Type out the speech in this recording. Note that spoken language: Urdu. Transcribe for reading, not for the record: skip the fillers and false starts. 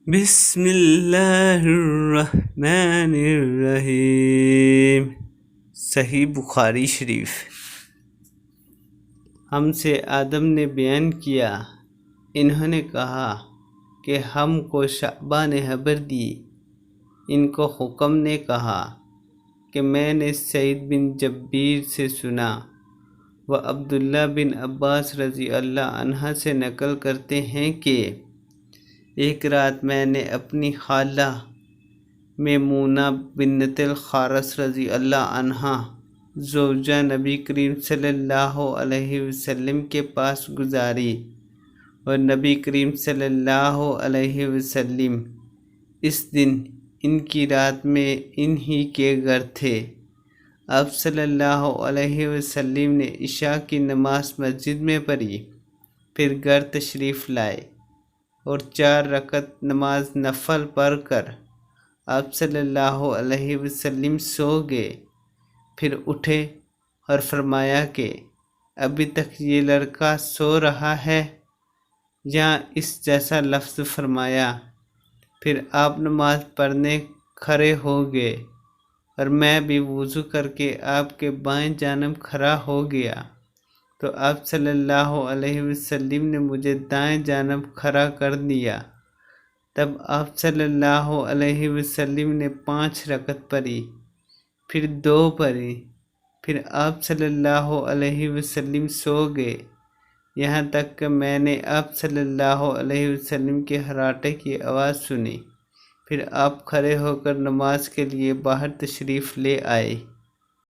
بسم اللہ الرحمن الرحیم۔ صحیح بخاری شریف۔ ہم سے آدم نے بیان کیا، انہوں نے کہا کہ ہم کو شعبہ نے خبر دی۔ ان کو حکم نے کہا کہ میں نے سعید بن جبیر سے سنا، وہ عبداللہ بن عباس رضی اللہ عنہ سے نقل کرتے ہیں کہ ایک رات میں نے اپنی خالہ میمونہ بنت الحارث رضی اللہ عنہا زوجہ نبی کریم صلی اللہ علیہ وسلم کے پاس گزاری، اور نبی کریم صلی اللہ علیہ وسلم اس دن ان کی رات میں انہی کے گھر تھے۔ آپ صلی اللہ علیہ وسلم نے عشاء کی نماز مسجد میں پڑھی، پھر گھر تشریف لائے اور 4 رکعت نماز نفل پڑھ کر آپ صلی اللہ علیہ وسلم سو گئے۔ پھر اٹھے اور فرمایا کہ ابھی تک یہ لڑکا سو رہا ہے، یا اس جیسا لفظ فرمایا۔ پھر آپ نماز پڑھنے کھڑے ہو گئے اور میں بھی وضو کر کے آپ کے بائیں جانب کھڑا ہو گیا، تو آپ صلی اللہ علیہ وسلم نے مجھے دائیں جانب کھڑا کر دیا۔ تب آپ صلی اللہ علیہ وسلم نے 5 رکعت پڑھی، پھر 2 پڑھی، پھر آپ صلی اللہ علیہ وسلم سو گئے، یہاں تک کہ میں نے آپ صلی اللہ علیہ وسلم کے خراٹے کی آواز سنی۔ پھر آپ کھڑے ہو کر نماز کے لیے باہر تشریف لے آئے۔